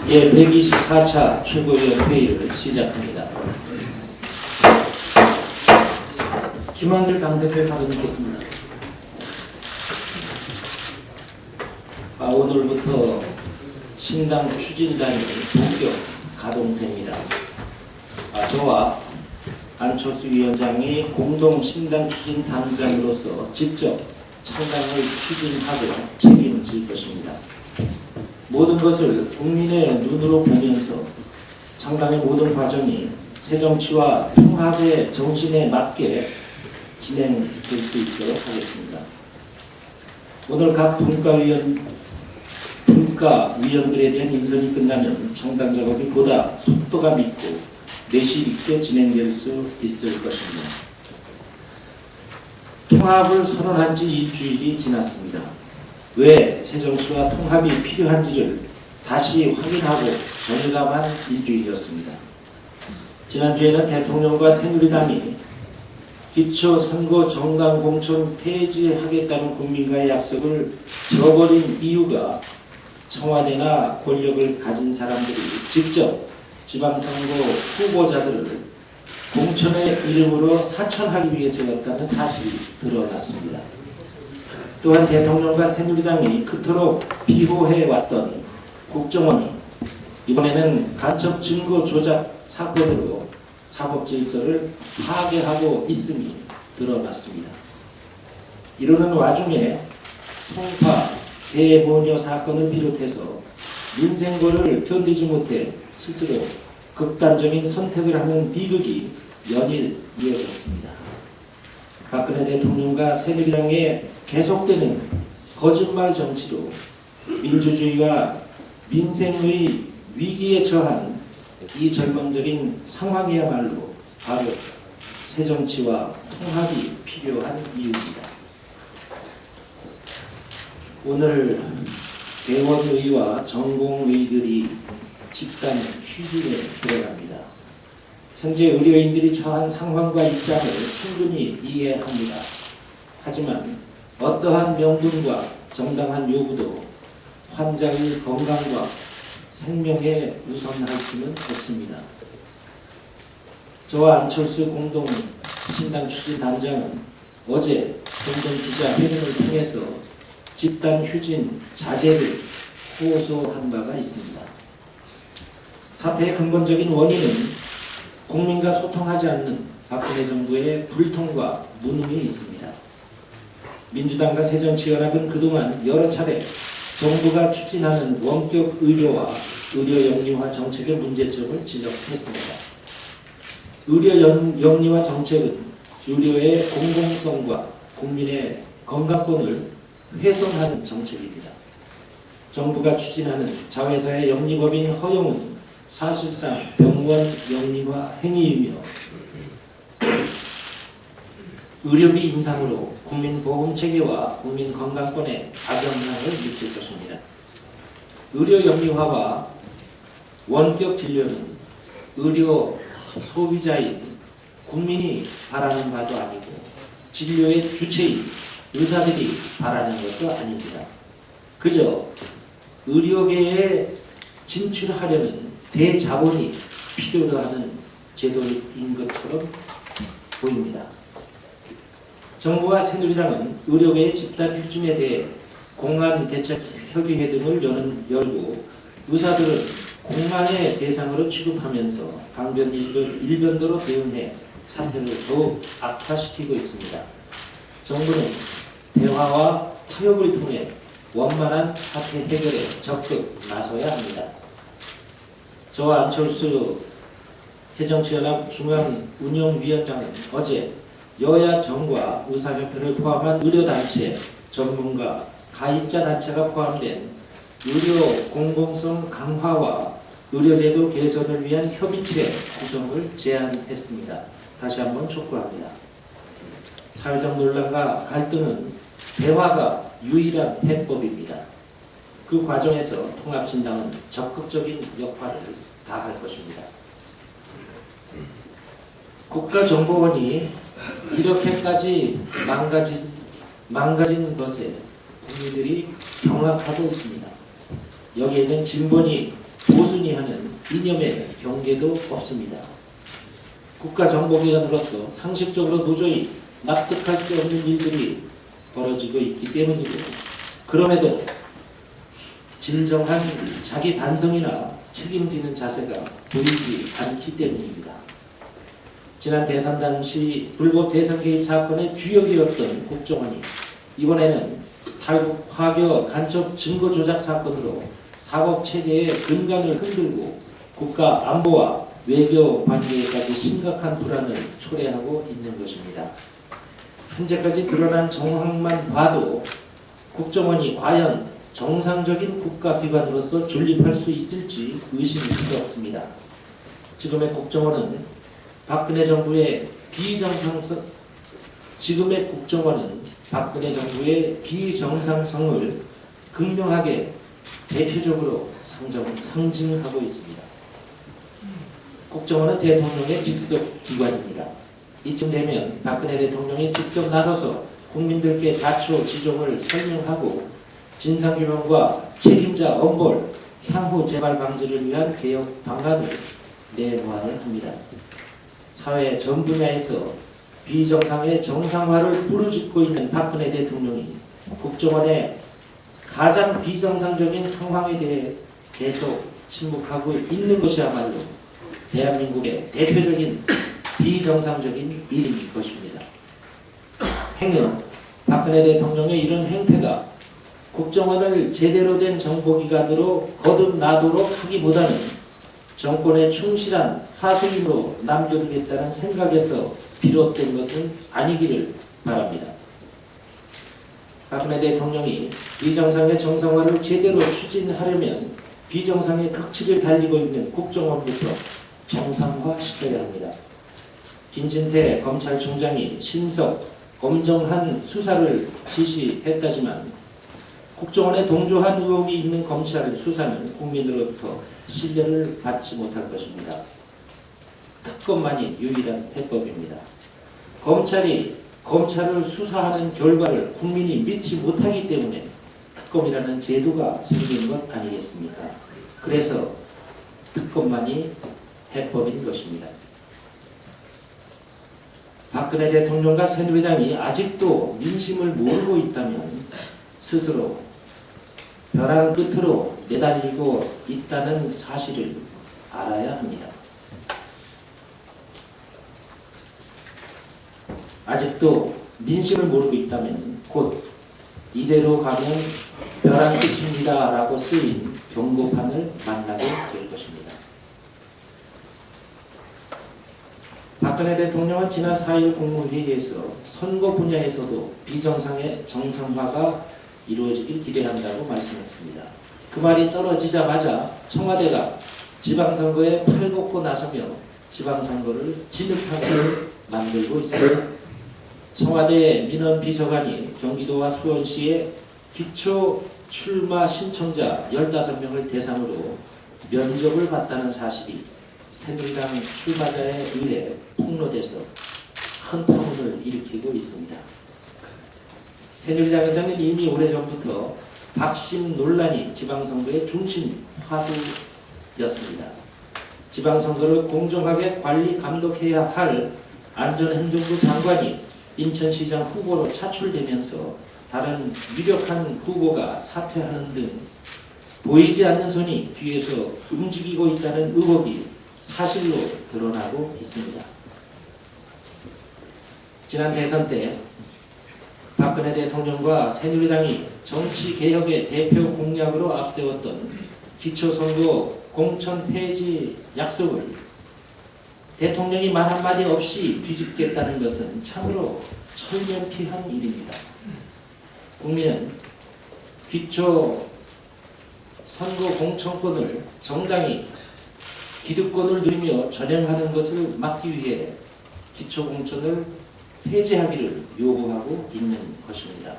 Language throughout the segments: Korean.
제124차 최고위원 회의를 시작합니다. 김한길 당대표의 발언 듣겠습니다. 오늘부터 신당 추진단이 본격 가동됩니다. 저와 안철수 위원장이 공동 신당 추진 단장으로서 직접 창당을 추진하고 책임질 것입니다. 모든 것을 국민의 눈으로 보면서 창당의 모든 과정이 새정치와 통합의 정신에 맞게 진행될 수 있도록 하겠습니다. 오늘 각 분과위원들에 대한 인선이 끝나면 창당 작업이 보다 속도감 있고 내실 있게 진행될 수 있을 것입니다. 통합을 선언한 지 일주일이 지났습니다. 왜 새정치와 통합이 필요한지를 다시 확인하고 정의감한 일주일이었습니다. 지난주에는 대통령과 새누리당이 기초선거 정당 공천 폐지하겠다는 국민과의 약속을 저버린 이유가 청와대나 권력을 가진 사람들이 직접 지방선거 후보자들을 공천의 이름으로 사천하기 위해서였다는 사실이 드러났습니다. 또한 대통령과 새누리당이 그토록 비호해왔던 국정원이 이번에는 간첩 증거 조작 사건으로 사법 질서를 파괴하고 있음이 드러났습니다. 이러는 와중에 송파 세모녀 사건을 비롯해서 민생고를 견디지 못해 스스로 극단적인 선택을 하는 비극이 연일 이어졌습니다. 박근혜 대통령과 새누리당의 계속되는 거짓말 정치로 민주주의와 민생의 위기에 처한 이 절망적인 상황이야말로 바로 새정치와 통합이 필요한 이유입니다. 오늘 대원의와 전공의들이 집단 휴직에 들어갑니다. 현재 의료인들이 처한 상황과 입장을 충분히 이해합니다. 하지만 어떠한 명분과 정당한 요구도 환자의 건강과 생명에 우선할 수는 없습니다. 저와 안철수 공동 신당 추진 단장은 어제 공동 기자회견을 통해서 집단 휴진 자제를 호소한 바가 있습니다. 사태의 근본적인 원인은 국민과 소통하지 않는 박근혜 정부의 불통과 무능이 있습니다. 민주당과 새정치연합은 그동안 여러 차례 정부가 추진하는 원격 의료와 의료 영리화 정책의 문제점을 지적했습니다. 의료 영리화 정책은 의료의 공공성과 국민의 건강권을 훼손하는 정책입니다. 정부가 추진하는 자회사의 영리법인 허용은 사실상 병원 영리화 행위이며 의료비 인상으로 국민보험체계와 국민건강권에 악영향을 미칠 것입니다. 의료 영리화와 원격 진료는 의료 소비자인 국민이 바라는 바도 아니고 진료의 주체인 의사들이 바라는 것도 아닙니다. 그저 의료계에 진출하려는 대자본이 필요로 하는 제도인 것처럼 보입니다. 정부와 새누리당은 의료계의 집단 휴진에 대해 공안 대책 협의회 등을 열고 의사들은 공안의 대상으로 취급하면서 강변 일변도로 대응해 사태를 더욱 악화시키고 있습니다. 정부는 대화와 타협을 통해 원만한 사태 해결에 적극 나서야 합니다. 저와 안철수 새정치연합 중앙운영위원장은 어제 여야 정과 의사협회를 포함한 의료단체, 전문가, 가입자 단체가 포함된 의료 공공성 강화와 의료제도 개선을 위한 협의체 구성을 제안했습니다. 다시 한번 촉구합니다. 사회적 논란과 갈등은 대화가 유일한 해법입니다. 그 과정에서 통합신당은 적극적인 역할을 다할 것입니다. 국가정보원이 이렇게까지 망가진 것에 국민들이 경악하고 있습니다. 여기에는 진본이 보순이 하는 이념의 경계도 없습니다. 국가정보기관으로서 상식적으로 도저히 납득할 수 없는 일들이 벌어지고 있기 때문이고, 그럼에도 진정한 자기 반성이나 책임지는 자세가 보이지 않기 때문입니다. 지난 대선 당시 불법 대선 개입 사건의 주역이었던 국정원이 이번에는 탈북 화교 간첩 증거 조작 사건으로 사법 체계의 근간을 흔들고 국가 안보와 외교 관계에까지 심각한 불안을 초래하고 있는 것입니다. 현재까지 드러난 정황만 봐도 국정원이 과연 정상적인 국가기관으로서 존립할 수 있을지 의심스럽습니다. 지금의 국정원은 박근혜 정부의 비정상성을 극명하게 대표적으로 상징하고 있습니다. 국정원은 대통령의 직속 기관입니다. 이쯤 되면 박근혜 대통령이 직접 나서서 국민들께 자초 지종을 설명하고 진상규명과 책임자 엄벌, 향후 재발 방지를 위한 개혁 방안을 내놓아야 합니다. 사회 전 분야에서 비정상의 정상화를 부르짖고 있는 박근혜 대통령이 국정원의 가장 비정상적인 상황에 대해 계속 침묵하고 있는 것이야말로 대한민국의 대표적인 비정상적인 일인 것입니다. 행여 박근혜 대통령의 이런 행태가 국정원을 제대로 된 정보기관으로 거듭나도록 하기보다는 정권에 충실한 하수인으로 남겨두겠다는 생각에서 비롯된 것은 아니기를 바랍니다. 박근혜 대통령이 비정상의 정상화를 제대로 추진하려면 비정상의 극치를 달리고 있는 국정원부터 정상화시켜야 합니다. 김진태 검찰총장이 신속, 엄정한 수사를 지시했다지만 국정원에 동조한 의혹이 있는 검찰 수사는 국민으로부터 신뢰를 받지 못할 것입니다. 특검만이 유일한 해법입니다. 검찰이 검찰을 수사하는 결과를 국민이 믿지 못하기 때문에 특검이라는 제도가 생긴 것 아니겠습니까? 그래서 특검만이 해법인 것입니다. 박근혜 대통령과 새누리당이 아직도 민심을 모르고 있다면 스스로 벼랑 끝으로 내달리고 있다는 사실을 알아야 합니다. 아직도 민심을 모르고 있다면 곧 이대로 가면 벼랑 끝입니다 라고 쓰인 경고판을 만나게 될 것입니다. 박근혜 대통령은 지난 4일 국무회의에서 선거 분야에서도 비정상의 정상화가 이루어지길 기대한다고 말씀했습니다. 그 말이 떨어지자마자 청와대가 지방선거에 팔벗고 나서며 지방선거를 진흙탕에 만들고 있습니다. 청와대 민원 비서관이 경기도와 수원시의 기초 출마 신청자 15명을 대상으로 면접을 봤다는 사실이 새누리당 출마자에 의해 폭로돼서 큰 파문을 일으키고 있습니다. 새누리당에서는 이미 오래전부터 박심 논란이 지방선거의 중심 화두였습니다. 지방선거를 공정하게 관리 감독해야 할 안전행정부 장관이 인천시장 후보로 차출되면서 다른 유력한 후보가 사퇴하는 등 보이지 않는 손이 뒤에서 움직이고 있다는 의혹이 사실로 드러나고 있습니다. 지난 대선 때 박근혜 대통령과 새누리당이 정치개혁의 대표 공약으로 앞세웠던 기초선거 공천 폐지 약속을 대통령이 말 한마디 없이 뒤집겠다는 것은 참으로 철면피한 일입니다. 국민은 기초 선거 공천권을 정당히 기득권을 누리며 전행하는 것을 막기 위해 기초 공천을 폐지하기를 요구하고 있는 것입니다.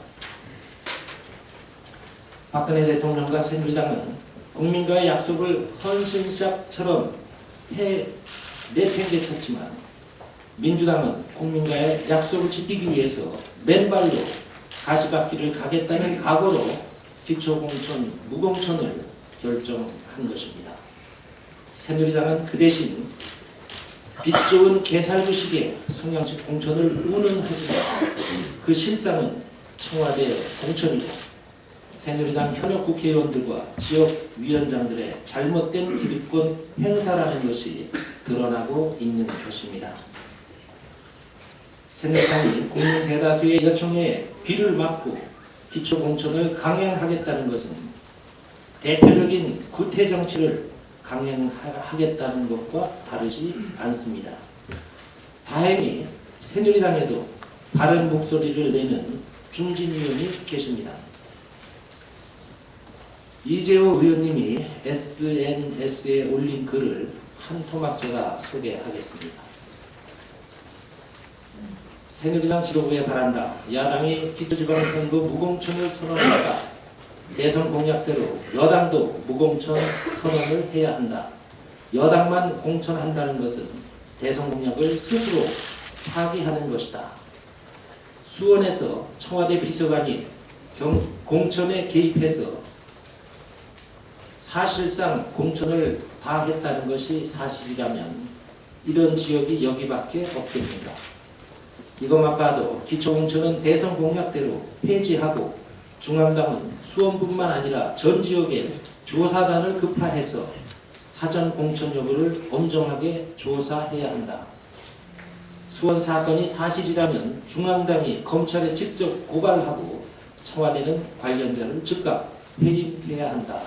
박근혜 대통령과 새누리당은 국민과의 약속을 헌신샵처럼 내팽개쳤지만 민주당은 국민과의 약속을 지키기 위해서 맨발로 가시밭길을 가겠다는 각오로 기초공천, 무공천을 결정한 것입니다. 새누리당은 그 대신 빛 좋은 개살구식의 성향식 공천을 운운하지만 그 실상은 청와대 공천이고 새누리당 현역 국회의원들과 지역위원장들의 잘못된 기득권 행사라는 것이 드러나고 있는 것입니다. 새누리당이 국민 대다수의 요청에 귀를 막고 기초공천을 강행하겠다는 것은 대표적인 구태 정치를 강행하겠다는 것과 다르지 않습니다. 다행히 새누리당에도 바른 목소리를 내는 중진 의원이 계십니다. 이재호 의원님이 SNS에 올린 글을 한 토막 제가 소개하겠습니다. 새누리당 지도부에 바란다. 야당이 기초지방선거 무공천을 선언한다. 대선 공약대로 여당도 무공천 선언을 해야 한다. 여당만 공천한다는 것은 대선 공약을 스스로 파기하는 것이다. 수원에서 청와대 비서관이 공천에 개입해서 사실상 공천을 다 했다는 것이 사실이라면 이런 지역이 여기밖에 없겠습니다. 이것만 봐도 기초공천은 대선 공약대로 폐지하고 중앙당은 수원뿐만 아니라 전 지역에 조사단을 급파해서 사전 공천 여부를 엄정하게 조사해야 한다. 수원 사건이 사실이라면 중앙당이 검찰에 직접 고발하고 청와대는 관련자를 즉각 해임해야 한다.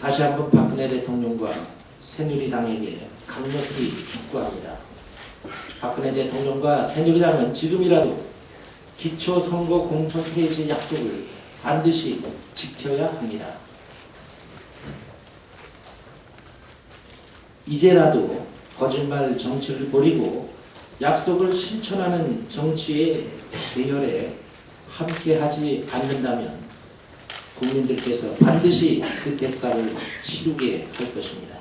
다시 한번 박근혜 대통령과 새누리당에게 강력히 촉구합니다. 박근혜 대통령과 새누리당은 지금이라도 기초선거 공천 폐지 약속을 반드시 지켜야 합니다. 이제라도 거짓말 정치를 버리고 약속을 실천하는 정치의 대열에 함께하지 않는다면 국민들께서 반드시 그 대가를 치르게 할 것입니다.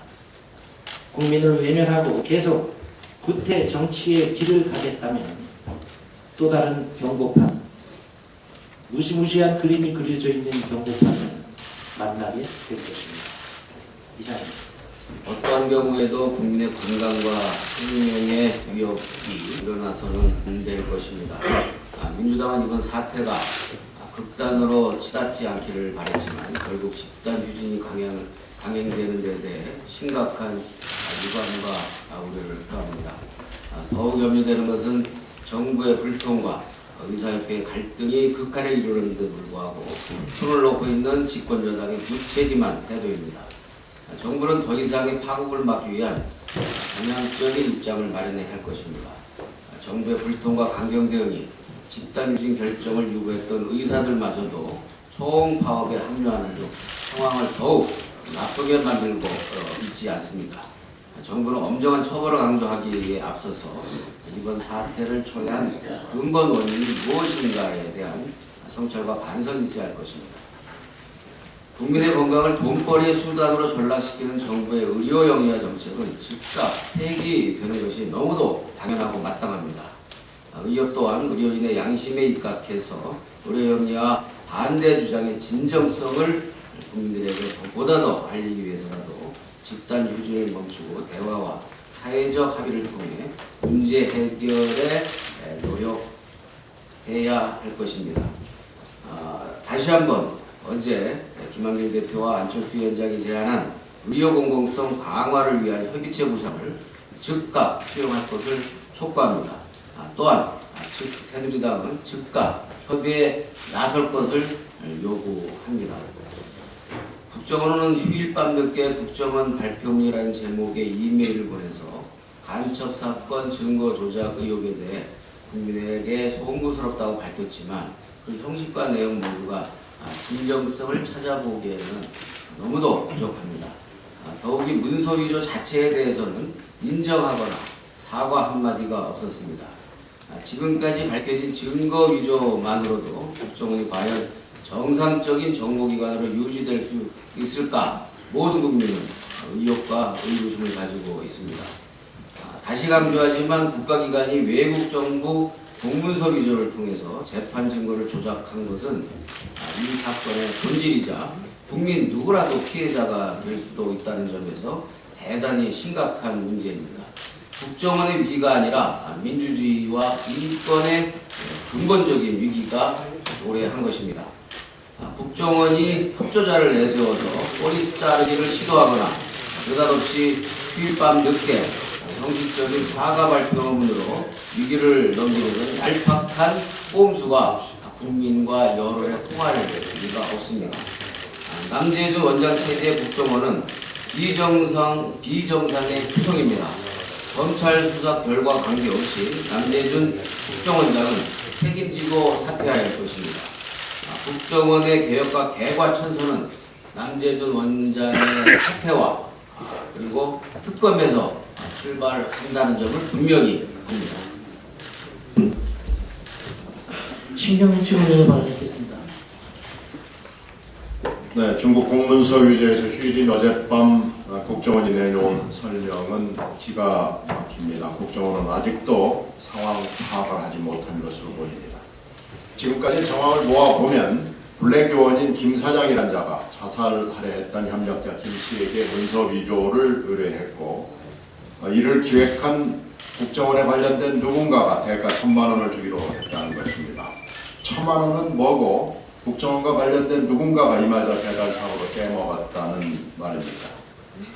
국민을 외면하고 계속 구태 정치의 길을 가겠다면 또 다른 경고판, 무시무시한 그림이 그려져 있는 경고판을 만나게 될 것입니다. 이상입니다. 어떠한 경우에도 국민의 건강과 생명의 위협이 일어나서는 안 될 것입니다. 민주당은 이번 사태가 극단으로 치닫지 않기를 바랬지만 결국 집단 휴진이 강행되는 데 대해 심각한 유감과 우려를 표합니다. 더욱 염려되는 것은 정부의 불통과 의사협회의 갈등이 극한에 이르는데도 불구하고 손을 놓고 있는 집권여당의 무책임한 태도입니다. 정부는 더 이상의 파국을 막기 위한 전향적인 입장을 마련해야 할 것입니다. 정부의 불통과 강경 대응이 집단 휴진 결정을 유보했던 의사들마저도 총파업에 합류하는 등 상황을 더욱 나쁘게 만들고 있지 않습니까? 정부는 엄정한 처벌을 강조하기에 앞서서 이번 사태를 초래한 근본 원인이 무엇인가에 대한 성찰과 반성이 있어야 할 것입니다. 국민의 건강을 돈벌이의 수단으로 전락시키는 정부의 의료영리화 정책은 즉각 폐기되는 것이 너무도 당연하고 마땅합니다. 의협 또한 의료인의 양심에 입각해서 의료영리화 반대 주장의 진정성을 국민들에게 보다 더 알리기 위해서라도 집단 휴진을 멈추고 대화와 사회적 합의를 통해 문제 해결에 노력해야 할 것입니다. 다시 한번 어제 김한길 대표와 안철수 위원장이 제안한 의료 공공성 강화를 위한 협의체 구상을 즉각 수용할 것을 촉구합니다. 또한 새누리당은 즉각 협의에 나설 것을 요구합니다. 국정원은 휴일 밤 늦게 국정원 발표문이라는 제목의 이메일을 보내서 간첩사건 증거 조작 의혹에 대해 국민에게 송구스럽다고 밝혔지만 그 형식과 내용 모두가 진정성을 찾아보기에는 너무도 부족합니다. 더욱이 문서 위조 자체에 대해서는 인정하거나 사과 한마디가 없었습니다. 지금까지 밝혀진 증거 위조만으로도 국정원이 과연 정상적인 정보기관으로 유지될 수 있을까? 모든 국민은 의혹과 의구심을 가지고 있습니다. 다시 강조하지만 국가기관이 외국 정부 공문서 위조를 통해서 재판 증거를 조작한 것은 이 사건의 본질이자 국민 누구라도 피해자가 될 수도 있다는 점에서 대단히 심각한 문제입니다. 국정원의 위기가 아니라 민주주의와 인권의 근본적인 위기가 도래한 것입니다. 국정원이 협조자를 내세워서 꼬리 자르기를 시도하거나 느닷없이 휴일 밤 늦게 형식적인 사과 발표문으로 위기를 넘기는 것은 얄팍한 꼼수가 국민과 여론의 통할 리가 없습니다. 남재준 원장 체제의 국정원은 비정상의 구성입니다. 검찰 수사 결과 관계없이 남재준 국정원장은 책임지고 사퇴해야 할 것입니다. 국정원의 개혁과 개과천선은 남재준 원장의 사퇴와 그리고 특검에서 출발한다는 점을 분명히 합니다. 신경민 최고위원이 발언했겠습니다. 네, 중국 공문서 위조에서 휴일인 어젯밤 국정원이 내놓은 설명은 기가 막힙니다. 국정원은 아직도 상황 파악을 하지 못한 것으로 보입니다. 지금까지 정황을 모아보면 블랙 요원인 김 사장이라는 자가 자살하려 했던 협력자 김 씨에게 문서 위조를 의뢰했고 이를 기획한 국정원에 관련된 누군가가 대가 1,000만 원을 주기로 했다는 것입니다. 1,000만 원은 뭐고 국정원과 관련된 누군가가 이마저 배달상으로 떼먹었다는 말입니다.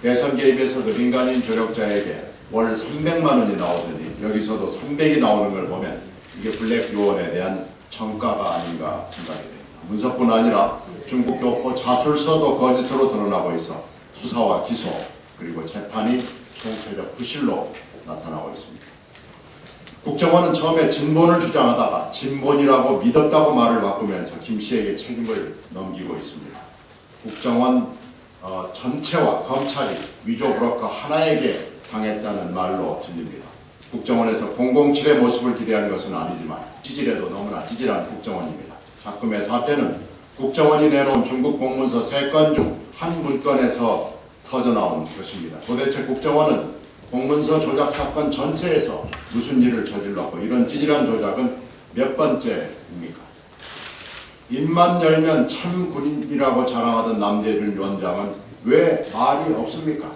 대선 개입에서 그 민간인 조력자에게 월 300만 원이 나오더니 여기서도 300이 나오는 걸 보면 이게 블랙 요원에 대한 정가가 아닌가 생각이 됩니다. 문서뿐 아니라 중국 교포 자술서도 거짓으로 드러나고 있어 수사와 기소 그리고 재판이 총체적 부실로 나타나고 있습니다. 국정원은 처음에 진본을 주장하다가 진본이라고 믿었다고 말을 바꾸면서 김 씨에게 책임을 넘기고 있습니다. 국정원 전체와 검찰이 위조 브로커 하나에게 당했다는 말로 들립니다. 국정원에서 007의 모습을 기대한 것은 아니지만 찌질해도 너무나 찌질한 국정원입니다. 작금의 사태는 국정원이 내놓은 중국 공문서 3건 중 한 문건에서 터져나온 것입니다. 도대체 국정원은 공문서 조작 사건 전체에서 무슨 일을 저질렀고 이런 찌질한 조작은 몇 번째입니까? 입만 열면 참 군인이라고 자랑하던 남재준 위원장은 왜 말이 없습니까?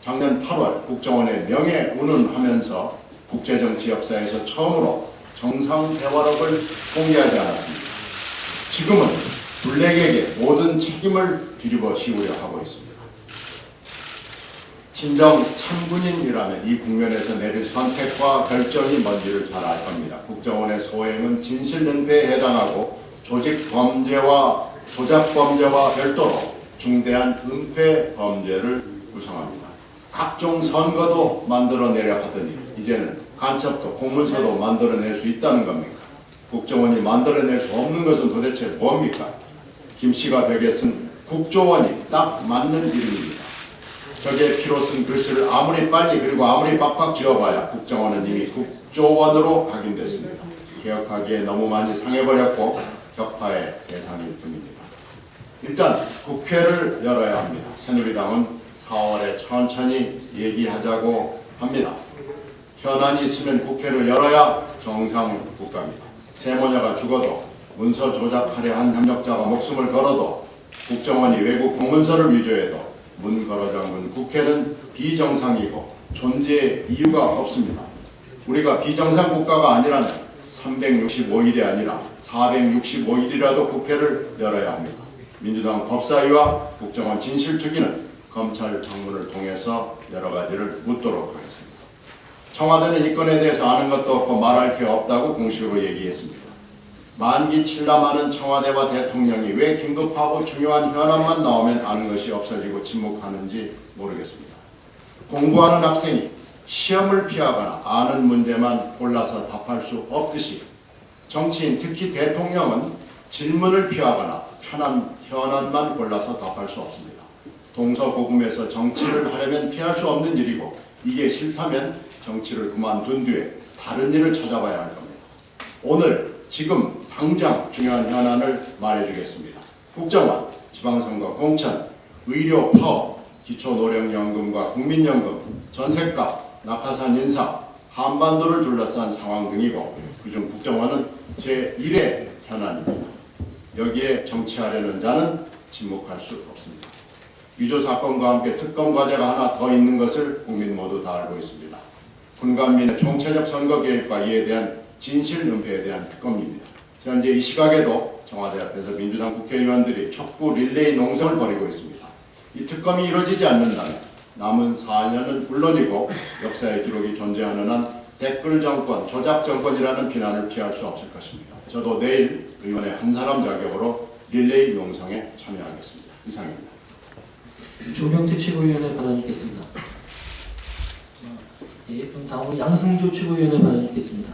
작년 8월 국정원의 명예운운하면서 국제정치 역사에서 처음으로 정상 대화록을 공개하지 않았습니다. 지금은 블랙에게 모든 책임을 뒤집어 씌우려 하고 있습니다. 진정 참군인이라면 이 국면에서 내릴 선택과 결정이 뭔지를 잘 알 겁니다. 국정원의 소행은 진실은폐에 해당하고 조직범죄와 조작범죄와 별도로 중대한 은폐 범죄를 구성합니다. 각종 선거도 만들어내려 하더니 이제는 간첩도 공문서도 만들어낼 수 있다는 겁니까? 국정원이 만들어낼 수 없는 것은 도대체 뭡니까? 김 씨가 벽에 쓴 국조원이 딱 맞는 이름입니다. 벽에 피로 쓴 글씨를 아무리 빨리 그리고 아무리 빡빡 지어봐야 국정원은 이미 국조원으로 각인됐습니다. 개혁하기에 너무 많이 상해버렸고 격파의 대상일 뿐입니다. 일단 국회를 열어야 합니다. 새누리당은 4월에 천천히 얘기하자고 합니다. 현안이 있으면 국회를 열어야 정상 국가입니다. 세모녀가 죽어도 문서 조작하려 한 협력자가 목숨을 걸어도 국정원이 외국 공문서를 위조해도 문 걸어 잠근 국회는 비정상이고 존재의 이유가 없습니다. 우리가 비정상 국가가 아니라면 365일이 아니라 465일이라도 국회를 열어야 합니다. 민주당 법사위와 국정원 진실주기는 검찰 청문을 통해서 여러 가지를 묻도록 하겠습니다. 청와대는 이 건에 대해서 아는 것도 없고 말할 게 없다고 공식으로 얘기했습니다. 만기 칠남하는 청와대와 대통령이 왜 긴급하고 중요한 현안만 나오면 아는 것이 없어지고 침묵하는지 모르겠습니다. 공부하는 학생이 시험을 피하거나 아는 문제만 골라서 답할 수 없듯이 정치인, 특히 대통령은 질문을 피하거나 편한 현안만 골라서 답할 수 없습니다. 동서고금에서 정치를 하려면 피할 수 없는 일이고 이게 싫다면 정치를 그만둔 뒤에 다른 일을 찾아봐야 할 겁니다. 오늘 지금 당장 중요한 현안을 말해주겠습니다. 국정원, 지방선거, 공천, 의료, 파업, 기초노령연금과 국민연금, 전셋값, 낙하산 인사, 한반도를 둘러싼 상황 등이고 그중 국정원은 제1의 현안입니다. 여기에 정치하려는 자는 침묵할 수 없습니다. 위조 사건과 함께 특검 과제가 하나 더 있는 것을 국민 모두 다 알고 있습니다. 군관민의 총체적 선거 개입과 이에 대한 진실 은폐에 대한 특검입니다. 현재 이 시각에도 청와대 앞에서 민주당 국회의원들이 촉구 릴레이 농성을 벌이고 있습니다. 이 특검이 이루어지지 않는다면 남은 4년은 물론이고 역사의 기록이 존재하는 한 댓글 정권, 조작 정권이라는 비난을 피할 수 없을 것입니다. 저도 내일 의원의 한 사람 자격으로 릴레이 농성에 참여하겠습니다. 이상입니다. 조경태 최고위원의 발언 있겠습니다. 예, 그럼 다음으로 양승조 최고위원의 발언 있겠습니다.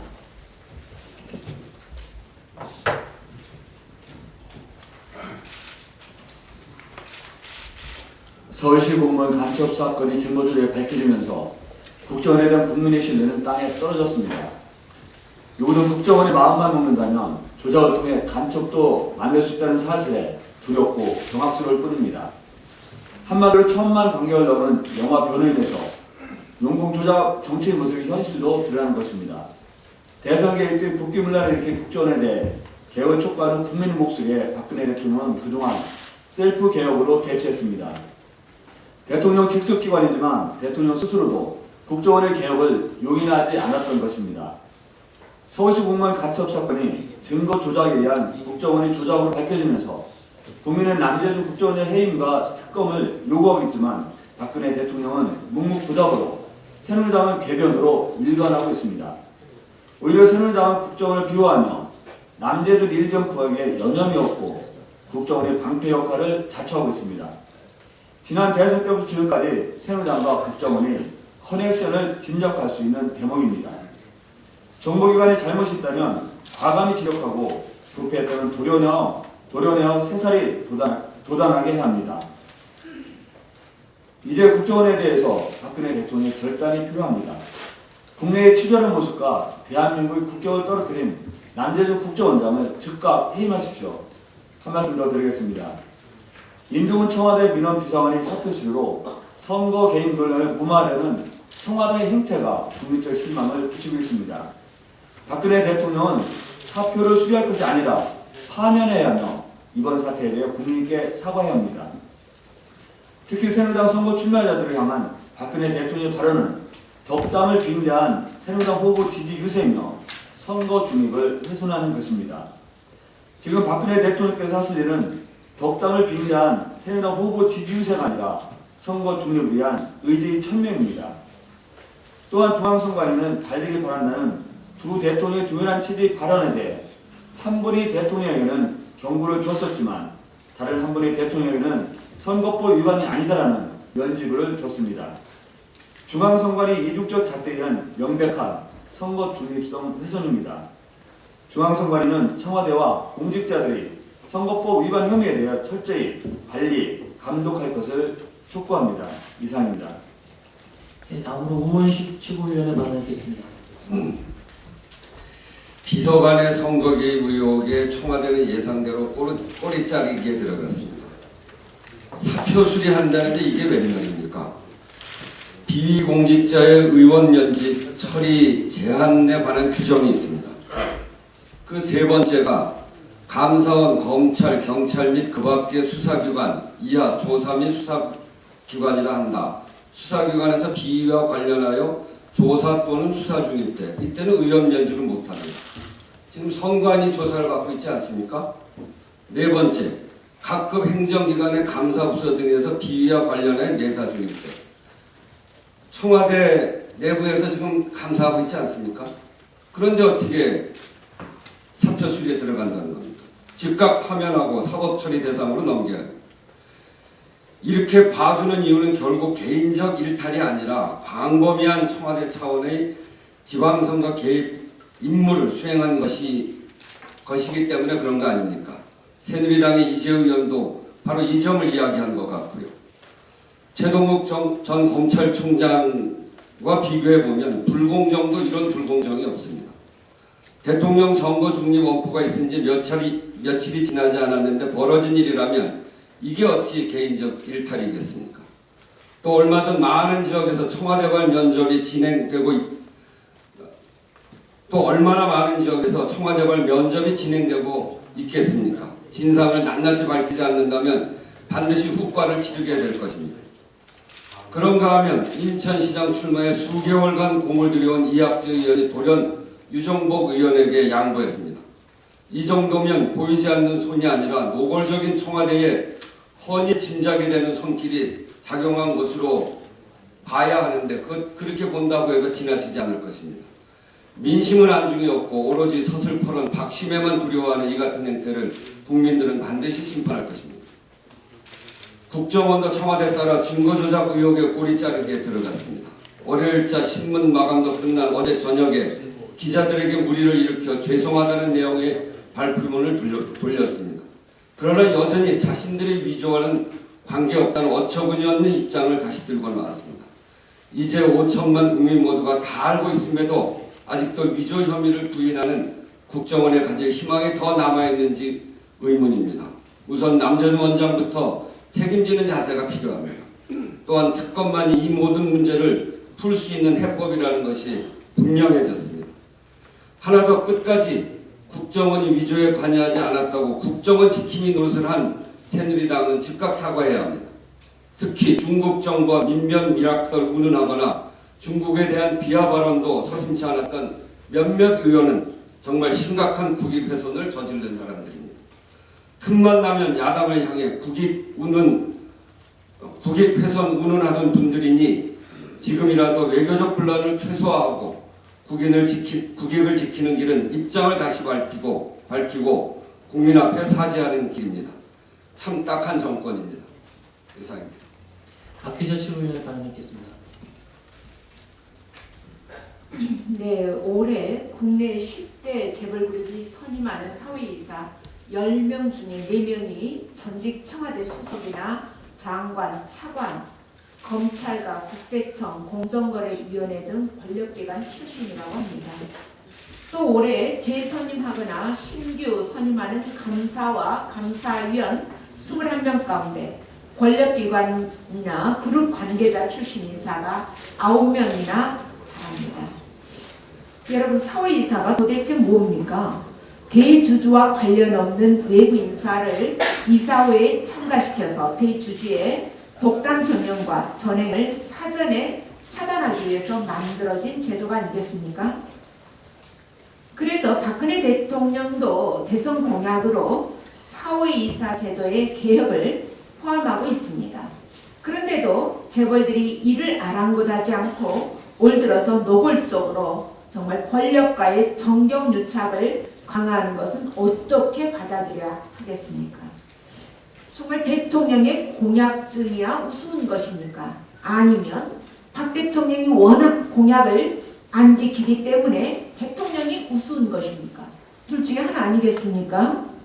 서울시 공무원 간첩 사건이 증거조작에 밝혀지면서 국정원에 대한 국민의 신뢰는 땅에 떨어졌습니다. 누구든 국정원이 마음만 먹는다면 조작을 통해 간첩도 만들 수 있다는 사실에 두렵고 경악스러울 뿐입니다. 한마디로 1000만 관객을 넘은 영화 변호인에서 용공 조작 정치의 모습이 현실로 드러나는 것입니다. 대선 개입 때 국기문란을 일으킨 국정원에 대해 개혁을 촉구하는 국민의 목소리에 박근혜 대통령은 그동안 셀프 개혁으로 대처했습니다. 대통령 직속기관이지만 대통령 스스로도 국정원의 개혁을 용인하지 않았던 것입니다. 서울시 공무원 간첩 사건이 증거 조작에 의한 국정원의 조작으로 밝혀지면서 국민은 남재준 국정원의 해임과 특검을 요구하고 있지만 박근혜 대통령은 묵묵부답으로 새누리당은 궤변으로 일관하고 있습니다. 오히려 새누리당은 국정원을 비호하며 남재준 일병 구하기에 여념이 없고 국정원의 방패 역할을 자처하고 있습니다. 지난 대선 때부터 지금까지 새누리당과 국정원이 커넥션을 짐작할 수 있는 대목입니다. 정보기관에 잘못이 있다면 과감히 지적하고 부패했다면 도려내어 새살이 도단하게 해야 합니다. 이제 국정원에 대해서 박근혜 대통령의 결단이 필요합니다. 국내의 치졸한 모습과 대한민국의 국격을 떨어뜨린 남재준 국정원장을 즉각 해임하십시오. 한 말씀 더 드리겠습니다. 임종훈 청와대 민원비서관의 사표시로 선거 개입 논란을 무마하려는 청와대의 행태가 국민적 실망을 끼치고 있습니다. 박근혜 대통령은 사표를 수리할 것이 아니라 파면해야 하며 이번 사태에 대해 국민께 사과해야 합니다. 특히 새누리당 선거 출마자들을 향한 박근혜 대통령의 발언은 덕담을 빙자한 새누리당 후보 지지 유세이며 선거 중립을 훼손하는 것입니다. 지금 박근혜 대통령께서 하실 일은 덕담을 빙자한 새누리당 후보 지지 유세가 아니라 선거 중립을 위한 의지의 천명입니다. 또한 중앙선관위는 달리기 바란다는 두 대통령의 동일한 취지의 발언에 대해 한 분이 대통령에게는 경고를 줬었지만 다른 한 분이 대통령에게는 선거법 위반이 아니다라는 면죄부를 줬습니다. 중앙선관위 이중적 잣대기는 명백한 선거 중립성 훼손입니다. 중앙선관위는 청와대와 공직자들이 선거법 위반 혐의에 대해 철저히 관리, 감독할 것을 촉구합니다. 이상입니다. 네, 다음으로 우원식 최고위원의 발언 있겠습니다. 비서관의 선거 개입 의혹에 청와대는 예상대로 꼬리짜기기에 들어갔습니다. 사표 수리한다는데 이게 웬 말입니까? 비공직자의 의원 연직 처리 제한에 관한 규정이 있습니다. 그 세 번째가 감사원, 검찰, 경찰 및 그 밖의 수사기관 이하 조사 및 수사기관이라 한다. 수사기관에서 비위와 관련하여 조사 또는 수사 중일 때 이때는 의원 연직을 못합니다. 지금 선관위 조사를 받고 있지 않습니까? 네 번째, 각급 행정기관의 감사부서 등에서 비위와 관련하여 내사 중일 때 청와대 내부에서 지금 감사하고 있지 않습니까? 그런데 어떻게 사표 수리에 들어간다는 겁니까? 즉각 파면하고 사법처리 대상으로 넘겨야 합니다. 이렇게 봐주는 이유는 결국 개인적 일탈이 아니라 광범위한 청와대 차원의 지방선거 개입 임무를 수행한 것이기 때문에 그런 거 아닙니까? 새누리당의 이재호 의원도 바로 이 점을 이야기한 것 같고요. 최동욱 전 검찰총장과 비교해보면 불공정도 이런 불공정이 없습니다. 대통령 선거 중립 원포가 있은 지 며칠이 지나지 않았는데 벌어진 일이라면 이게 어찌 개인적 일탈이겠습니까? 또 얼마 전 많은 지역에서 청와대발 면접이 진행되고 또 얼마나 많은 지역에서 청와대발 면접이 진행되고 있겠습니까? 진상을 낱낱이 밝히지 않는다면 반드시 후과를 치르게 될 것입니다. 그런가 하면 인천시장 출마에 수개월간 공을 들여온 이학재 의원이 돌연 유정복 의원에게 양보했습니다. 이 정도면 보이지 않는 손이 아니라 노골적인 청와대에 훤히 짐작이 되는 손길이 작용한 것으로 봐야 하는데 그렇게 본다고 해도 지나치지 않을 것입니다. 민심은 안중에 없고 오로지 서슬퍼런 박심에만 두려워하는 이 같은 행태를 국민들은 반드시 심판할 것입니다. 국정원도 청와대에 따라 증거조작 의혹의 꼬리 자르기에 들어갔습니다. 월요일자 신문 마감도 끝난 어제 저녁에 기자들에게 무리를 일으켜 죄송하다는 내용의 발표문을 돌렸습니다. 그러나 여전히 자신들의 위조와는 관계없다는 어처구니 없는 입장을 다시 들고 나왔습니다. 이제 5천만 국민 모두가 다 알고 있음에도 아직도 위조 혐의를 부인하는 국정원에 가질 희망이 더 남아있는지 의문입니다. 우선 남재준 원장부터 책임지는 자세가 필요합니다. 또한 특검만이 이 모든 문제를 풀 수 있는 해법이라는 것이 분명해졌습니다. 하나 더 끝까지 국정원이 위조에 관여하지 않았다고 국정원 지킴이 노릇을 한 새누리당은 즉각 사과해야 합니다. 특히 중국 정부와 민변 미락설 운운하거나 중국에 대한 비하 발언도 서슴지 않았던 몇몇 의원은 정말 심각한 국익 훼손을 저지른 사람들입니다. 틈만 나면 야당을 향해 국익 훼손 운운하던 분들이니 지금이라도 외교적 분란을 최소화하고 국익을 지키는 길은 입장을 다시 밝히고 국민 앞에 사죄하는 길입니다. 참 딱한 정권입니다. 이상입니다. 박희전 실무위원회 발언하겠습니다. 네, 올해 국내 10대 재벌그룹이 선임하는 사회이사 10명 중에 4명이 전직 청와대 수석이나 장관, 차관, 검찰과 국세청, 공정거래위원회 등 권력기관 출신이라고 합니다. 또 올해 재선임하거나 신규 선임하는 감사와 감사위원 21명 가운데 권력기관이나 그룹 관계자 출신 인사가 9명이나 합니다. 여러분, 사회이사가 도대체 뭡니까? 대주주와 관련 없는 외부 인사를 이사회에 첨가시켜서 대주주의 독단 경영과 전횡을 사전에 차단하기 위해서 만들어진 제도가 아니겠습니까? 그래서 박근혜 대통령도 대선 공약으로 사회이사 제도의 개혁을 포함하고 있습니다. 그런데도 재벌들이 이를 아랑곳하지 않고 올 들어서 노골적으로 정말 권력과의 정경유착을 강화하는 것은 어떻게 받아들여야 하겠습니까? 정말 대통령의 공약쯤이야 우스운 것입니까? 아니면 박 대통령이 워낙 공약을 안 지키기 때문에 대통령이 우스운 것입니까? 둘 중에 하나 아니겠습니까?